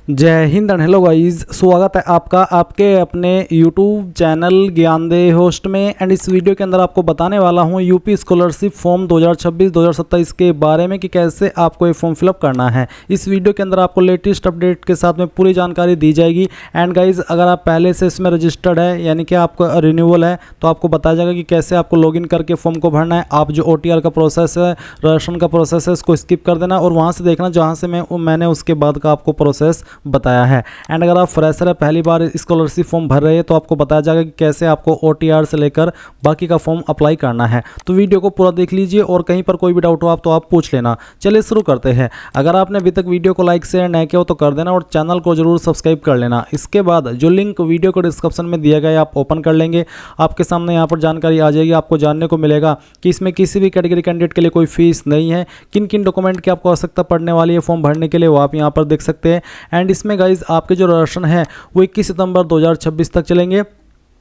जय Hind and hello guys, स्वागत है आपका आपके अपने यूट्यूब चैनल ज्ञानदेह होस्ट में। एंड इस वीडियो के अंदर आपको बताने वाला हूं यूपी स्कॉलरशिप फॉर्म 2026-2027 के बारे में कि कैसे आपको ये फॉर्म फिलअप करना है। इस वीडियो के अंदर आपको लेटेस्ट अपडेट के साथ में पूरी जानकारी दी जाएगी। एंड गाइज, अगर आप पहले से इसमें रजिस्टर्ड है यानी कि आपका रिन्यूअल है तो आपको बताया जाएगा कि कैसे आपको लॉगिन करके फॉर्म को भरना है। आप जो OTR का प्रोसेस है, रजिस्ट्रेशन का प्रोसेस है, इसको स्किप कर देना और वहाँ से देखना जहाँ से मैंने उसके बाद का आपको प्रोसेस बताया है। एंड अगर आप फ्रेशर है, पहली बार स्कॉलरशिप फॉर्म भर रहे हैं तो आपको बताया जाएगा कि कैसे आपको OTR से लेकर बाकी का फॉर्म अप्लाई करना है। तो वीडियो को पूरा देख लीजिए और कहीं पर कोई भी डाउट हो आप तो आप पूछ लेना। चलिए शुरू करते हैं। अगर आपने अभी तक वीडियो को लाइक शेयर नहीं किया हो तो कर देना और चैनल को जरूर सब्सक्राइब कर लेना। इसके बाद जो लिंक वीडियो को डिस्क्रिप्शन में दिया गया है आप ओपन कर लेंगे। आपके सामने यहाँ पर जानकारी आ जाएगी। आपको जानने को मिलेगा कि इसमें किसी भी कैटेगरी कैंडिडेट के लिए कोई फीस नहीं है। किन किन डॉक्यूमेंट की आपको आवश्यकता पड़ने वाली है फॉर्म भरने के लिए वो आप यहाँ पर देख सकते हैं। एंड इसमें गाइज आपके जो रजिस्ट्रेशन है वो 21 सितंबर 2026 तक चलेंगे।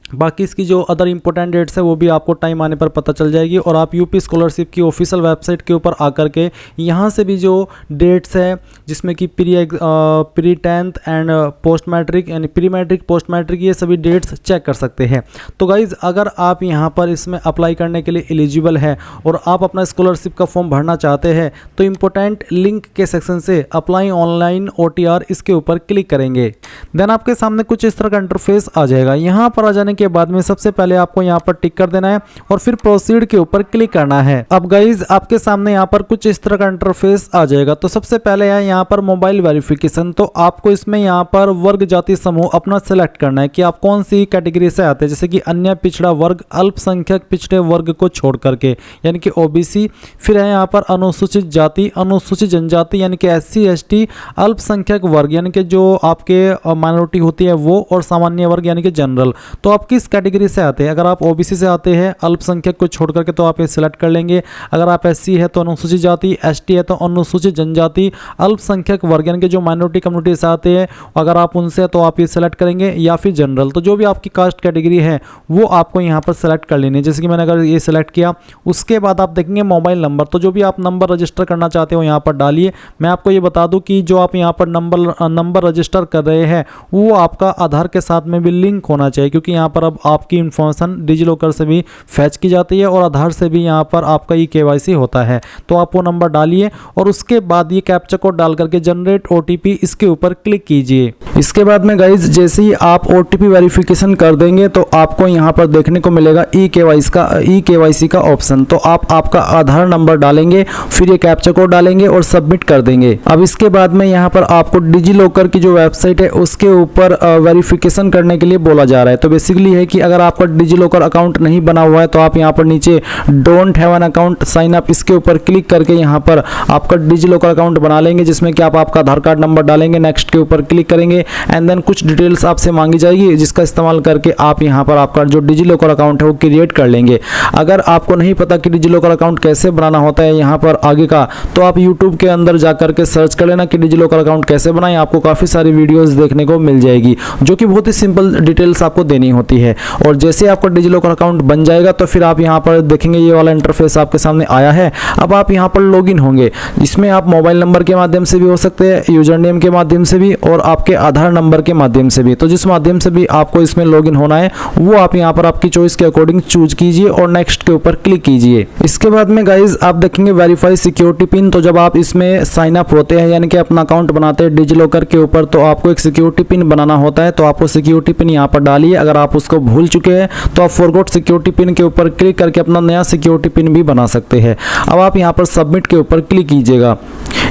बाकी इसकी जो अदर इंपॉर्टेंट डेट्स है वो भी आपको टाइम आने पर पता चल जाएगी। और आप यूपी स्कॉलरशिप की ऑफिशियल वेबसाइट के ऊपर आकर के यहाँ से भी जो डेट्स है जिसमें कि pre 10th and post matric यानी प्री मैट्रिक पोस्ट मैट्रिक ये सभी डेट्स चेक कर सकते हैं। तो गाइज़, अगर आप यहाँ पर इसमें अप्लाई करने के लिए एलिजिबल है और आप अपना स्कॉलरशिप का फॉर्म भरना चाहते हैं तो इम्पोर्टेंट लिंक के सेक्शन से अप्लाई ऑनलाइन OTR इसके ऊपर क्लिक करेंगे। देन आपके सामने कुछ इस तरह का इंटरफेस आ जाएगा। यहाँ पर आ जाने के बाद में सबसे पहले आपको यहाँ पर टिक कर देना है और फिर प्रोसीड के ऊपर क्लिक करना है। अब गाइज आपके सामने यहाँ पर कुछ इस तरह का इंटरफेस आ जाएगा। तो सबसे पहले है यहाँ पर मोबाइल वेरिफिकेशन। तो आपको इसमें यहाँ पर वर्ग जाति समूह अपना सेलेक्ट करना है कि आप कौन सी कैटेगरी से आते हैं, जैसे कि अन्य पिछड़ा वर्ग, अल्पसंख्यक पिछड़े वर्ग को छोड़ करके यानी कि OBC। फिर है यहाँ पर अनुसूचित जाति, अनुसूचित जनजाति यानी कि SC ST, अल्पसंख्यक वर्ग यानी कि जो आपके माइनॉरिटी होती है वो, और सामान्य वर्ग यानी कि जनरल। तो आप किस कैटेगरी से आते हैं? अगर आप OBC से आते हैं अल्पसंख्यक को छोड़ करके तो आप ये सिलेक्ट कर लेंगे। अगर आप SC है तो अनुसूचित जाति, ST है तो अनुसूचित जनजाति, अल्पसंख्यक वर्ग यानी कि जो माइनॉरिटी कम्युनिटी से आते हैं अगर आप उनसे तो आप ये सिलेक्ट करेंगे, या फिर जनरल। तो जो भी आपकी कास्ट कैटेगरी है वो आपको यहाँ पर सेलेक्ट कर लेनी है। जैसे कि मैंने अगर ये सिलेक्ट किया उसके बाद आप देखेंगे मोबाइल नंबर। तो जो भी आप नंबर रजिस्टर करना चाहते हो यहाँ पर डालिए। मैं आपको ये बता दूँ कि जो आप यहाँ पर नंबर रजिस्टर कर रहे हैं वो आपका आधार के साथ में भी लिंक होना चाहिए, क्योंकि यहाँ पर अब आपकी इंफॉर्मेशन डिजिलॉकर से भी फैच की जाती है और आधार से भी यहाँ पर आपका KYC होता है। तो आप वो नंबर डालिए और उसके बाद ये कैप्चा कोड डाल करके जनरेट OTP इसके ऊपर क्लिक कीजिए। इसके बाद में गाइज जैसे ही आप OTP वेरिफिकेशन कर देंगे तो आपको यहाँ पर देखने को मिलेगा KYC का ऑप्शन। तो आप आपका आधार नंबर डालेंगे, फिर ये कैप्चा कोड डालेंगे और सबमिट कर देंगे। अब इसके बाद में यहाँ पर आपको डिजिलॉकर की जो वेबसाइट है उसके ऊपर वेरिफिकेशन करने के लिए बोला जा रहा है। तो बेसिकली है कि अगर आपका डिजिलॉकर अकाउंट नहीं बना हुआ है तो आप यहाँ पर नीचे don't have an account sign up इसके ऊपर क्लिक करके यहाँ पर आपका डिजिलॉकर अकाउंट बना लेंगे, जिसमें कि आप आपका आधार कार्ड नंबर डालेंगे, नेक्स्ट के ऊपर क्लिक करेंगे एंड देन कुछ डिटेल्स आपसे मांगी जाएगी जिसका इस्तेमाल करके आप यहाँ पर आपका जो डिजिलॉकर अकाउंट है वो क्रिएट कर लेंगे। अगर आपको नहीं पता कि डिजिलॉकर अकाउंट कैसे बनाना होता है यहाँ पर आगे का, तो आप यूट्यूब के अंदर जा करके सर्च कर लेना कि डिजिलॉकर अकाउंट कैसे बनाएं। आपको काफ़ी सारी वीडियोस देखने को मिल जाएगी जो कि बहुत ही सिंपल डिटेल्स आपको देनी होती है। और जैसे आपका डिजिलॉकर अकाउंट बन जाएगा तो फिर आप यहाँ पर देखेंगे ये वाला इंटरफेस आपके सामने आया है। अब आप यहाँ पर लॉगिन होंगे। इसमें आप मोबाइल नंबर के माध्यम से भी हो सकते हैं, यूजर नेम के माध्यम से भी और आपके आधार नंबर के माध्यम से भी। तो जिस माध्यम से भी आपको इसमें लॉगिन होना है वो आप यहाँ पर आपकी चॉइस के अकॉर्डिंग चूज कीजिए और नेक्स्ट के ऊपर क्लिक कीजिए। इसके बाद में गाइज आप देखेंगे वेरीफाई सिक्योरिटी पिन। तो जब आप इसमें साइन अप होते हैं यानी कि अपना अकाउंट बनाते हैं डिजिलॉकर के ऊपर तो आपको एक सिक्योरिटी पिन बनाना होता है। तो आपको सिक्योरिटी पिन यहाँ पर डालिए। अगर आप उसको भूल चुके हैं तो आप फॉरगॉट सिक्योरिटी पिन के ऊपर क्लिक करके अपना नया सिक्योरिटी पिन भी बना सकते हैं। अब आप यहाँ पर सबमिट के ऊपर क्लिक कीजिएगा।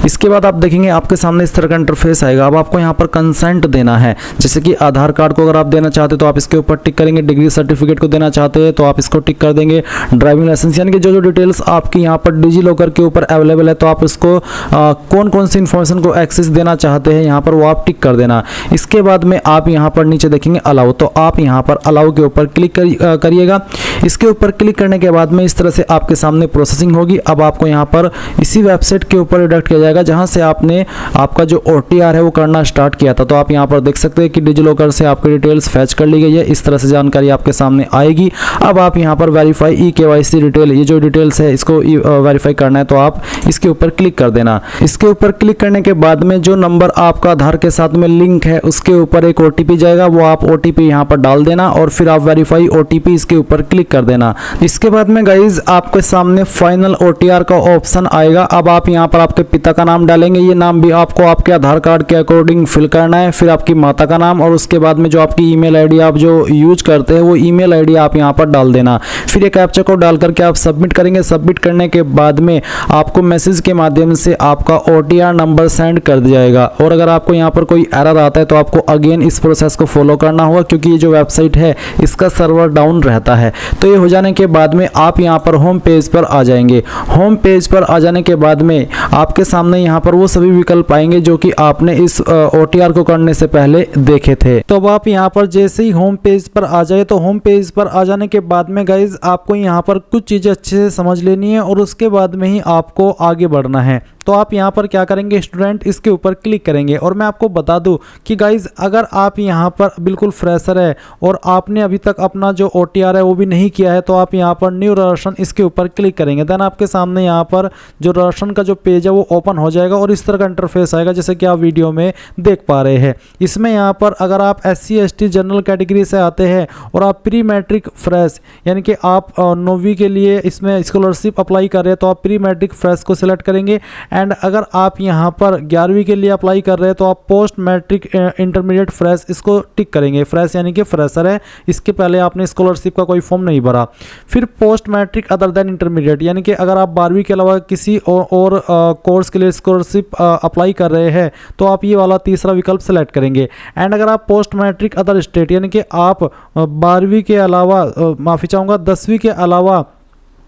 इसके बाद आप देखेंगे आपके सामने इस तरह का इंटरफेस आएगा। अब आपको यहाँ पर कंसेंट देना है, जैसे कि आधार कार्ड को अगर आप देना चाहते हैं तो आप इसके ऊपर टिक करेंगे। डिग्री सर्टिफिकेट को देना चाहते हैं तो आप इसको टिक कर देंगे। ड्राइविंग लाइसेंस यानी कि जो डिटेल्स आपकी यहाँ पर डिजिलॉकर के ऊपर अवेलेबल है तो आप इसको कौन कौन सी इंफॉर्मेशन को एक्सेस देना चाहते हैं यहाँ पर वो आप टिक कर देना। इसके बाद में आप यहाँ पर नीचे देखेंगे अलाउ। तो आप यहाँ पर अलाउ के ऊपर क्लिक करिएगा। इसके ऊपर क्लिक करने के बाद में इस तरह से आपके सामने प्रोसेसिंग होगी। अब आपको यहाँ पर इसी वेबसाइट के ऊपर रिडायरेक्ट किया जाएगा जहाँ से आपने आपका जो OTR है वो करना स्टार्ट किया था। तो आप यहाँ पर देख सकते हैं कि डिजिलॉकर से आपकी डिटेल्स फैच कर ली गई है। इस तरह से जानकारी आपके सामने आएगी। अब आप यहाँ पर वेरीफाई eKYC डिटेल, ये जो डिटेल्स है इसको वेरीफाई करना है तो आप इसके ऊपर क्लिक कर देना। इसके ऊपर क्लिक करने के बाद में जो नंबर आपका आधार के साथ में लिंक है उसके ऊपर एक OTP जाएगा, वो आप OTP यहाँ पर डाल देना और फिर आप वेरीफाई OTP इसके ऊपर क्लिक कर देना। इसके बाद में गाइज आपके सामने फाइनल OTR का ऑप्शन आएगा। अब आप यहाँ पर आपके पिता का नाम डालेंगे, ये नाम भी आपको आपके आधार कार्ड के अकॉर्डिंग फिल करना है। फिर आपकी माता का नाम और उसके बाद में जो आपकी ईमेल आईडी आप जो यूज करते हैं वो ईमेल आईडी आप यहाँ पर डाल देना। फिर एक कैप्चा कोड डाल करके आप सबमिट करेंगे। सबमिट करने के बाद में आपको मैसेज के माध्यम से आपका OTR नंबर सेंड कर दिया जाएगा। और अगर आपको यहाँ पर कोई एरर आता है तो आपको अगेन इस प्रोसेस को फॉलो करना होगा, क्योंकि ये जो वेबसाइट है इसका सर्वर डाउन रहता है। तो ये हो जाने के बाद में आप यहाँ पर होम पेज पर आ जाएंगे। होम पेज पर आ जाने के बाद में आपके सामने यहाँ पर वो सभी विकल्प आएंगे जो कि आपने इस OTR को करने से पहले देखे थे। तो अब आप यहाँ पर जैसे ही होम पेज पर आ जाए तो होम पेज पर आ जाने के बाद में गाइज आपको यहाँ पर कुछ चीज़ें अच्छे से समझ लेनी है और उसके बाद में ही आपको आगे बढ़ना है। तो आप यहाँ पर क्या करेंगे स्टूडेंट, इसके ऊपर क्लिक करेंगे। और मैं आपको बता दूं कि गाइज अगर आप यहाँ पर बिल्कुल फ्रेशर है और आपने अभी तक अपना जो OTR है वो भी नहीं किया है तो आप यहाँ पर न्यू रजिस्ट्रेशन इसके ऊपर क्लिक करेंगे। देन आपके सामने यहाँ पर जो रजिस्ट्रेशन का जो पेज है वो ओपन हो जाएगा और इस तरह का इंटरफेस आएगा जैसे कि आप वीडियो में देख पा रहे हैं। इसमें यहाँ पर अगर आप SC ST जनरल कैटेगरी से आते हैं और आप प्री मैट्रिक फ्रेश यानी कि आप 9वीं के लिए इसमें स्कॉलरशिप अप्लाई कर रहे हैं तो आप प्री मैट्रिक फ्रेश को सिलेक्ट करेंगे। एंड अगर आप यहाँ पर 11वीं के लिए अप्लाई कर रहे हैं तो आप पोस्ट मैट्रिक इंटरमीडिएट फ्रेश इसको टिक करेंगे। फ्रेश यानी कि फ्रेशर है, इसके पहले आपने स्कॉलरशिप का कोई फॉर्म नहीं भरा। फिर post matric other than intermediate यानी कि अगर आप 12वीं के अलावा किसी और कोर्स के लिए स्कॉलरशिप अप्लाई कर रहे हैं तो आप ये वाला तीसरा विकल्प सेलेक्ट करेंगे। एंड अगर आप पोस्ट मैट्रिक अदर स्टेट यानी कि आप 12वीं के अलावा माफ़ी चाहूँगा 10वीं के अलावा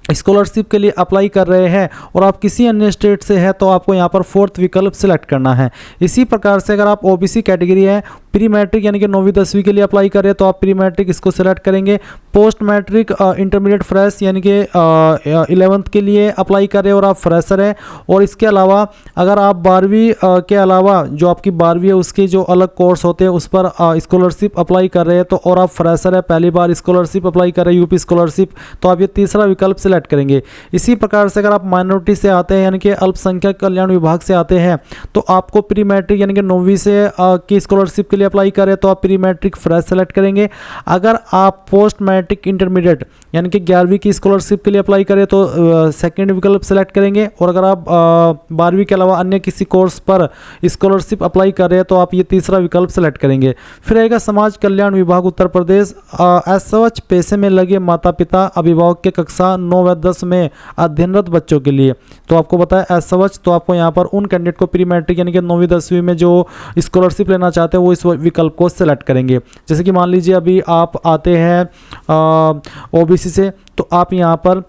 स्कॉलरशिप के लिए अप्लाई कर रहे हैं और आप किसी अन्य स्टेट से है तो आपको यहाँ पर फोर्थ विकल्प सिलेक्ट करना है। इसी प्रकार से अगर आप OBC कैटेगरी है, प्री मैट्रिक यानी कि 9वीं 10वीं के लिए अप्लाई कर रहे हैं तो आप प्री मैट्रिक इसको सिलेक्ट करेंगे। पोस्ट मैट्रिक इंटरमीडिएट फ्रेश यानी कि 11th के लिए अप्लाई कर रहे हैं और आप फ्रेशर है। और इसके अलावा अगर आप 12वीं के अलावा जो आपकी 12वीं है उसके जो अलग कोर्स होते हैं उस पर स्कॉलरशिप अप्लाई कर रहे हैं तो और आप फ्रेशर है, पहली बार स्कॉलरशिप अप्लाई कर रहे हैं UP स्कॉलरशिप, तो आप ये तीसरा विकल्प सेलेक्ट करेंगे। इसी प्रकार से अगर आप माइनॉरिटी से आते हैं यानी कि अल्पसंख्यक कल्याण विभाग से आते हैं तो आपको प्री मैट्रिक यानी कि 9वीं से की स्कॉलरशिप के लिए अप्लाई करें तो आप प्री मैट्रिक फ्रेश सेलेक्ट करेंगे। अगर आप पोस्ट मैट्रिक इंटरमीडिएट यानी कि 11वीं की स्कॉलरशिप के लिए अप्लाई करें तो सेकंड विकल्प सेलेक्ट करेंगे। और अगर आप 12वीं के अलावा अन्य किसी कोर्स पर स्कॉलरशिप अप्लाई कर रहे हैं तो आप ये तीसरा विकल्प सेलेक्ट करेंगे। फिर आएगा समाज कल्याण विभाग उत्तर प्रदेश, एसएच पेशे में लगे माता पिता अभिभावक के कक्षा 9 व 10 में अध्ययनरत बच्चों के लिए। तो आपको बताया एसएच, तो आपको यहाँ पर उन कैंडिडेट को प्री मैट्रिक यानी कि 9वीं 10वीं में जो स्कॉलरशिप लेना चाहते हैं वो इस विकल्प को सेलेक्ट करेंगे। जैसे कि मान लीजिए अभी आप आते हैं OBC से तो आप यहाँ पर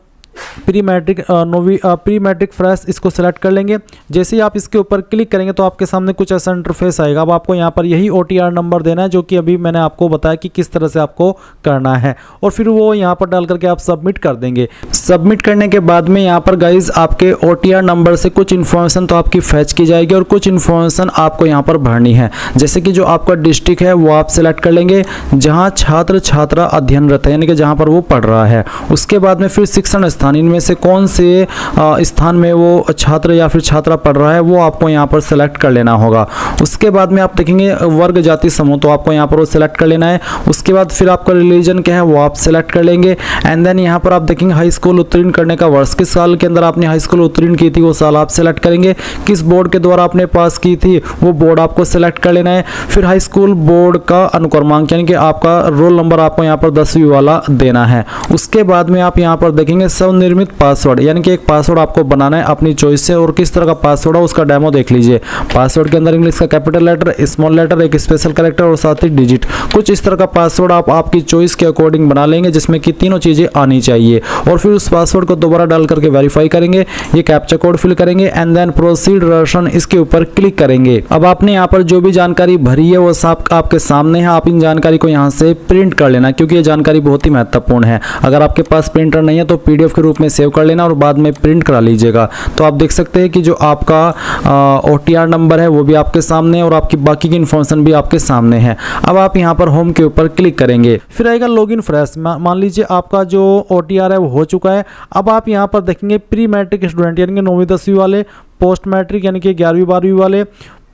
प्री मैट्रिक 9वीं प्री मैट्रिक फ्रेश इसको सेलेक्ट कर लेंगे। जैसे ही आप इसके ऊपर क्लिक करेंगे तो आपके सामने कुछ ऐसा इंटरफेस आएगा। अब आपको यहाँ पर यही OTR नंबर देना है जो कि अभी मैंने आपको बताया कि किस तरह से आपको करना है और फिर वो यहाँ पर डाल करके आप सबमिट कर देंगे। सबमिट करने के बाद में यहाँ पर गाइज आपके OTR नंबर से कुछ इन्फॉर्मेशन तो आपकी फैच की जाएगी और कुछ इन्फॉर्मेशन आपको यहाँ पर भरनी है। जैसे कि जो आपका डिस्ट्रिक्ट है वो आप सेलेक्ट कर लेंगे जहाँ छात्र छात्रा अध्ययनरत है यानी कि जहाँ पर वो पढ़ रहा है। उसके बाद में फिर शिक्षण स्थान, इनमें से कौन से स्थान में वो छात्र या फिर छात्रा पढ़ रहा है वो आपको यहाँ पर सेलेक्ट कर लेना होगा। उसके बाद में आप देखेंगे वर्ग जाति समूह, तो आपको यहाँ पर वो सेलेक्ट कर लेना है। उसके बाद फिर आपका रिलीजन क्या है वो आप सेलेक्ट कर लेंगे। एंड देन यहाँ पर आप देखेंगे हाई स्कूल उत्तीर्ण करने का वर्ष, किस साल के अंदर आपने हाई स्कूल उत्तीर्ण की थी वो साल आप सेलेक्ट करेंगे। किस बोर्ड के द्वारा आपने पास की थी वो बोर्ड आपको सेलेक्ट कर लेना है। फिर हाई स्कूल बोर्ड का अनुक्रमांक यानी कि आपका रोल नंबर आपको यहाँ पर 10वीं वाला देना है। उसके बाद में आप यहाँ पर देखेंगे स्वनिर्मित निर्मित पासवर्ड, यानी कि एक पासवर्ड आपको बनाना है अपनी चॉइस से, और किस तरह का पासवर्ड है उसका डेमो देख लीजिए। पासवर्ड के अंदर इंग्लिश का कैपिटल लेटर, स्मॉल लेटर, एक स्पेशल कैरेक्टर और साथ ही डिजिट, कुछ इस तरह का पासवर्ड आप आपकी चॉइस के अकॉर्डिंग बना लेंगे, जिसमें कि तीनों चीज़ें आनी चाहिए। और फिर उस पासवर्ड को दोबारा डाल करके वेरीफाई करेंगे, ये कैप्चा कोड फिल करेंगे एंड देन प्रोसीड रर्शन इसके ऊपर क्लिक करेंगे। अब आपने यहाँ पर जो भी जानकारी भरी है वो सब आपके सामने है। आप इन जानकारी को यहाँ से प्रिंट कर लेना, क्योंकि ये जानकारी बहुत ही महत्वपूर्ण है। अगर आपके पास प्रिंटर नहीं है तो पीडीएफ के रूप में सेव कर लेना और बाद में प्रिंट करा लीजिएगा। तो आप देख सकते हैं कि जो आपका OTR नंबर है वो भी आपके सामने है और आपकी बाकी की इन्फॉर्मेशन भी आपके सामने है। अब आप यहाँ पर होम के ऊपर क्लिक करेंगे, फिर आएगा लॉगिन फ्रेश। मान लीजिए आपका जो OTR है वो हो चुका है। अब आप यहाँ पर देखेंगे प्री मैट्रिक स्टूडेंट, यानी कि 9वीं 10वीं वाले, पोस्ट मैट्रिक यानी कि 11वीं 12वीं वाले,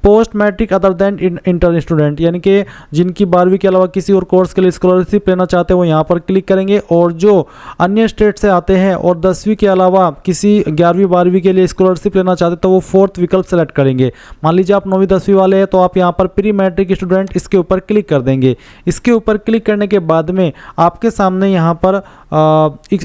post matric other than inter student, यानी कि जिनकी 12वीं के अलावा किसी और कोर्स के लिए स्कॉलरशिप लेना चाहते हैं वो यहाँ पर क्लिक करेंगे। और जो अन्य स्टेट से आते हैं और 10वीं के अलावा किसी 11वीं 12वीं के लिए स्कॉलरशिप लेना चाहते हैं तो वो 4th विकल्प सेलेक्ट करेंगे। मान लीजिए आप 9वीं 10वीं वाले हैं तो आप यहाँ पर प्री मैट्रिक स्टूडेंट इसके ऊपर क्लिक कर देंगे। इसके ऊपर क्लिक करने के बाद में आपके सामने यहाँ पर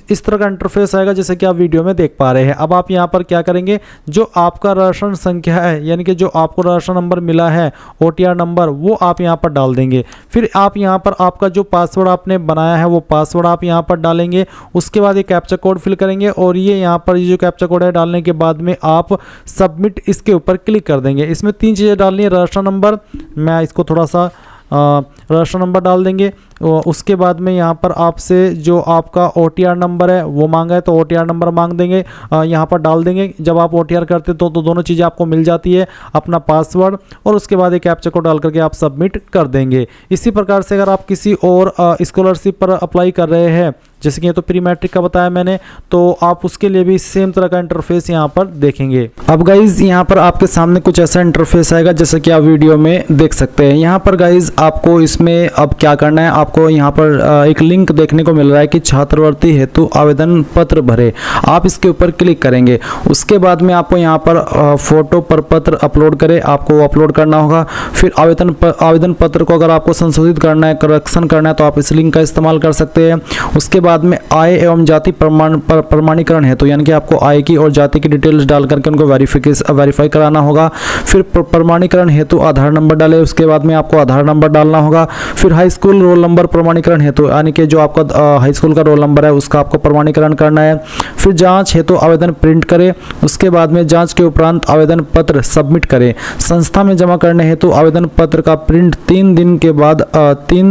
इस तरह का इंटरफेस आएगा जैसे कि आप वीडियो में देख पा रहे हैं। अब आप यहाँ पर क्या करेंगे, जो आपका राशन संख्या है, यानी कि जो आपको राशन नंबर मिला है OTR नंबर, वो आप यहाँ पर डाल देंगे। फिर आप यहाँ पर आपका जो पासवर्ड आपने बनाया है वो पासवर्ड आप यहाँ पर डालेंगे। उसके बाद ये कैप्चा कोड फिल करेंगे और ये यहाँ पर जो कैप्चा कोड है डालने के बाद में आप सबमिट इसके ऊपर क्लिक कर देंगे। इसमें 3 चीज़ें डालनी है, राशन नंबर, मैं इसको थोड़ा सा राशन नंबर डाल देंगे। उसके बाद में यहाँ पर आपसे जो आपका OTR नंबर है वो मांगा है तो OTR नंबर मांग देंगे, यहाँ पर डाल देंगे। जब आप OTR करते तो दोनों चीज़ें आपको मिल जाती है, अपना पासवर्ड और उसके बाद एक कैप्चा कोड डाल करके आप सबमिट कर देंगे। इसी प्रकार से अगर आप किसी और स्कॉलरशिप पर अप्लाई कर रहे हैं, जैसे कि ये तो प्री मैट्रिक का बताया मैंने, तो आप उसके लिए भी सेम तरह का इंटरफेस यहाँ पर देखेंगे। अब गाइज यहाँ पर आपके सामने कुछ ऐसा इंटरफेस आएगा जैसे कि आप वीडियो में देख सकते हैं। यहाँ पर गाइज आपको इसमें अब क्या करना है, आपको यहाँ पर एक लिंक देखने को मिल रहा है कि छात्रवृत्ति हेतु आवेदन पत्र भरे, आप इसके ऊपर क्लिक करेंगे। उसके बाद में आपको यहाँ पर फोटो पर पत्र अपलोड करें, आपको अपलोड करना होगा। फिर आवेदन पत्र को अगर आपको संशोधित करना है, करेक्शन करना है तो आप इस लिंक का इस्तेमाल कर सकते हैं। उसके बाद में आय एवं जाति प्रमाणीकरण हेतु, यानी कि आपको आय की और जाति की डिटेल्स डाल करके उनको वेरीफाई कराना होगा। फिर प्रमाणीकरण हेतु आधार नंबर डालें, उसके बाद में आपको आधार नंबर डालना होगा। फिर हाई स्कूल रोल नंबर प्रमाणीकरण हेतु, यानी कि जो आपका हाई स्कूल का रोल नंबर है उसका आपको प्रमाणीकरण करना है। फिर जांच हेतु आवेदन प्रिंट करें, उसके बाद में जांच के उपरांत आवेदन पत्र सबमिट करें। संस्था में जमा करने हेतु आवेदन पत्र का प्रिंट 3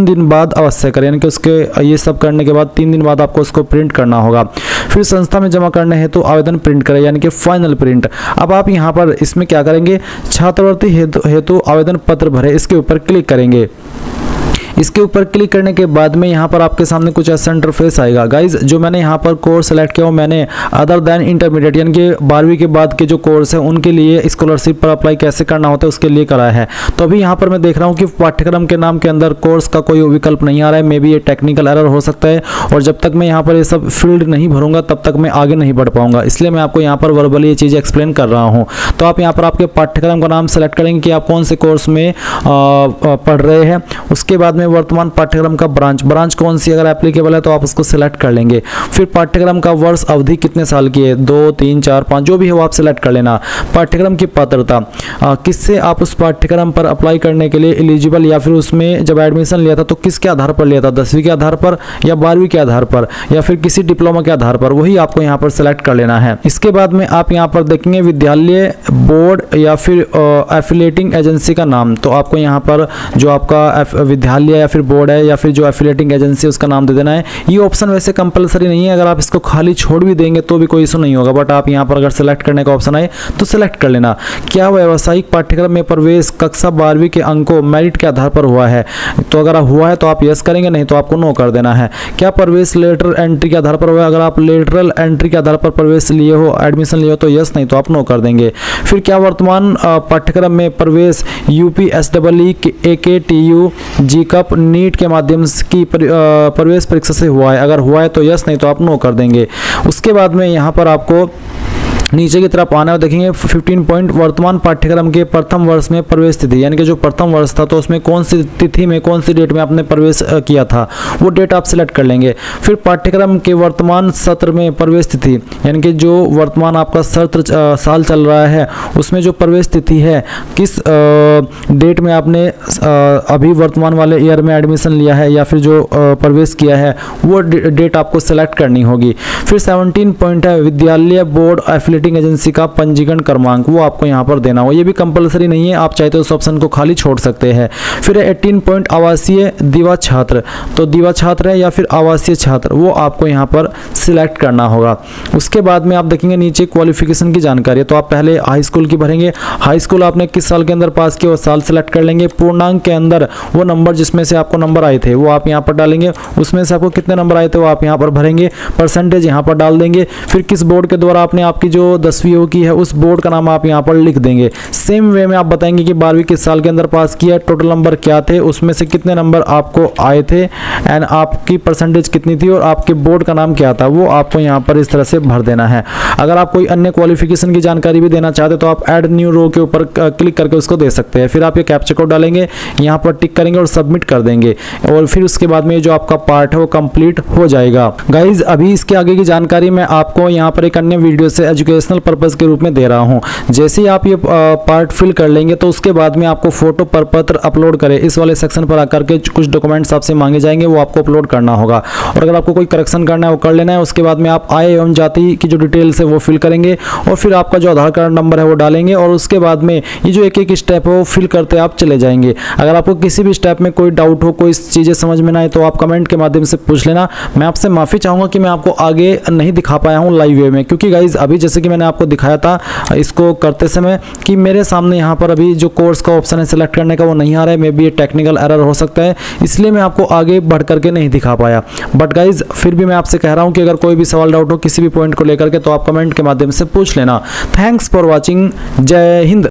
दिन बाद अवश्य करें, यानी कि उसके ये सब करने के बाद 3 दिन बाद आपको उसको प्रिंट करना होगा। फिर संस्था में जमा करने हेतु आवेदन प्रिंट करें, यानी कि फाइनल प्रिंट। अब आप यहाँ पर इसमें क्या करेंगे, छात्रवृत्ति हेतु आवेदन पत्र भरे, इसके ऊपर क्लिक करेंगे। इसके ऊपर क्लिक करने के बाद में यहाँ पर आपके सामने कुछ ऐसा इंटरफेस आएगा। गाइज जो मैंने यहाँ पर कोर्स सेलेक्ट किया, मैंने अदर देन इंटरमीडिएट, यानी कि 12वीं के बाद के जो कोर्स है उनके लिए स्कॉलरशिप पर अप्लाई कैसे करना होता है उसके लिए करा है। तो अभी यहाँ पर मैं देख रहा हूँ कि पाठ्यक्रम के नाम के अंदर कोर्स का कोई विकल्प नहीं आ रहा है। मे बी ये टेक्निकल एरर हो सकता है, और जब तक मैं यहाँ पर ये सब फील्ड नहीं भरूंगा तब तक मैं आगे नहीं बढ़ पाऊंगा, इसलिए मैं आपको यहाँ पर वर्बली ये चीज़ एक्सप्लेन कर रहा हूँ। तो आप यहाँ पर आपके पाठ्यक्रम का नाम सेलेक्ट करेंगे कि आप कौन से कोर्स में पढ़ रहे हैं। उसके बाद में वर्तमान पाठ्यक्रम का ब्रांच कौन सी अगर एप्लीकेबल है तो आप उसको सिलेक्ट कर लेंगे। फिर पाठ्यक्रम का वर्ष अवधि कितने साल की है, 2, 3, 4, 5 जो भी हो आप सिलेक्ट कर लेना। पाठ्यक्रम की पात्रता, किससे आप उस पाठ्यक्रम पर अप्लाई करने के लिए एलिजिबल, या फिर उसमें जब एडमिशन लिया था तो किसके आधार पर लिया था, 10वीं के आधार पर या 12वीं के आधार पर या फिर किसी डिप्लोमा के आधार पर, वही आपको यहाँ पर सिलेक्ट कर लेना है। इसके बाद में आप यहाँ पर देखेंगे विद्यालय, बोर्ड या फिर एफिलिएटिंग एजेंसी का नाम। तो आपको यहाँ पर जो आपका विद्यालय या फिर बोर्ड है या फिर जो एफिलिएटिंग एजेंसी उसका नाम दे देना है। ये ऑप्शन वैसे कंपलसरी नहीं है, अगर आप इसको खाली छोड़ भी देंगे तो भी कोई इशू नहीं होगा, बट आप यहाँ पर अगर सेलेक्ट करने का ऑप्शन आए तो सेलेक्ट कर लेना। क्या व्यावसायिक पाठ्यक्रम में प्रवेश कक्षा 12वीं के अंकों मेरिट के आधार पर हुआ है, तो अगर हुआ है तो आप यस करेंगे, नहीं तो आपको नो कर देना है। क्या प्रवेश लेटर एंट्री के आधार पर हुआ है, अगर आप लेटरल एंट्री के आधार पर प्रवेश लिए हो, एडमिशन लिए हो तो यस, नहीं तो आप नो कर देंगे। फिर क्या वर्तमान पाठ्यक्रम में प्रवेश UPSEE AKTU GCUP नीट के माध्यम की प्रवेश परीक्षा से हुआ है, अगर हुआ है तो यस, नहीं तो आप नो कर देंगे। उसके बाद में यहाँ पर आपको नीचे की तरफ आना है, देखेंगे 15 पॉइंट वर्तमान पाठ्यक्रम के प्रथम वर्ष में प्रवेश तिथि, यानी कि जो प्रथम वर्ष था तो उसमें कौन सी तिथि में कौन सी डेट में आपने प्रवेश किया था वो डेट आप सिलेक्ट कर लेंगे। फिर पाठ्यक्रम के वर्तमान सत्र में प्रवेश तिथि, यानी कि जो वर्तमान आपका सत्र साल चल रहा है उसमें जो प्रवेश तिथि है किस डेट में आपने अभी वर्तमान वाले ईयर में एडमिशन लिया है या फिर जो प्रवेश किया है वो डेट आपको सिलेक्ट करनी होगी। फिर 17 पॉइंट है विद्यालय बोर्ड एफिलिएटिंग एजेंसी का पंजीकरण क्रमांक, वो आपको यहाँ पर देना होगा। ये भी कंपलसरी नहीं है, आप चाहे तो उस ऑप्शन को खाली छोड़ सकते हैं। फिर 18 पॉइंट आवासीय दिवा छात्र, तो दिवा छात्र है या फिर आवासीय छात्र वो आपको यहाँ पर सिलेक्ट करना होगा। उसके बाद में आप देखेंगे नीचे क्वालिफिकेशन की जानकारी है, तो आप पहले हाई स्कूल की भरेंगे, हाई स्कूल आपने किस साल के अंदर पास किया वो साल सेलेक्ट कर लेंगे। पूर्णांक के अंदर वो नंबर जिसमें से आपको नंबर आए थे वो आप यहाँ पर डालेंगे, उसमें से आपको कितने नंबर आए थे वो आप यहाँ पर भरेंगे, परसेंटेज यहाँ पर डाल देंगे। फिर किस बोर्ड के द्वारा आपने आपकी जो 10वीं हो की है उस बोर्ड का नाम आप यहाँ पर लिख देंगे। सेम वे में आप बताएंगे कि 12वीं किस साल के अंदर पास किया, टोटल नंबर क्या थे, उसमें से कितने नंबर आपको आए थे एंड आपकी परसेंटेज कितनी थी और आपके बोर्ड का नाम क्या था, वो आपको यहाँ पर इस तरह से भर देना है। अगर आप कोई अन्य क्वालिफिकेशन की जानकारी भी देना चाहते तो आप ऐड न्यू रो के ऊपर क्लिक करके उसको दे सकते हैं। फिर आप ये कैप्चा कोड डालेंगे, यहाँ पर टिक करेंगे और सबमिट कर देंगे और फिर उसके बाद में जो आपका पार्ट है वो कंप्लीट हो जाएगा। गाइज अभी इसके आगे की जानकारी मैं आपको यहाँ पर एक अन्य वीडियो से एजुकेशनल पर्पस के रूप में दे रहा हूँ। जैसे ही आप ये पार्ट फिल कर लेंगे तो उसके बाद में आपको फोटो प्रपत्र अपलोड करें, इस वाले सेक्शन पर आकर के कुछ डॉक्यूमेंट्स आपसे मांगे जाएंगे वो आपको अपलोड करना होगा। और अगर आपको कोई करेक्शन करना है वो कर लेना है। उसके बाद में आप आय एवं जाति की जो डिटेल्स है वो फिल करेंगे और फिर आपका जो आधार कार्ड नंबर है वो डालेंगे और उसके बाद में ये जो एक एक स्टेप है वो फिल करते आप चले जाएंगे। अगर आपको किसी भी स्टेप में कोई डाउट हो, कोई चीज़ें समझ में ना आए तो आप कमेंट के माध्यम से पूछ लेना। मैं आपसे माफ़ी चाहूँगा कि मैं आपको आगे नहीं दिखा पाया हूँ लाइव वे में, क्योंकि गाइज अभी जैसे कि मैंने आपको दिखाया था इसको करते समय कि मेरे सामने यहाँ पर अभी जो कोर्स का ऑप्शन है सिलेक्ट करने का वो नहीं आ रहा है, मे बी ये टेक्निकल एरर हो सकता है, इसलिए मैं आपको आगे बढ़ करके नहीं दिखा पाया। बट गाइज फिर भी मैं आपसे कह रहा हूँ कि अगर कोई भी सवाल डाउट हो किसी भी पॉइंट को लेकर के तो आप कमेंट के माध्यम से पूछ लेना। थैंक्स फॉर वॉचिंग, जय हिंद।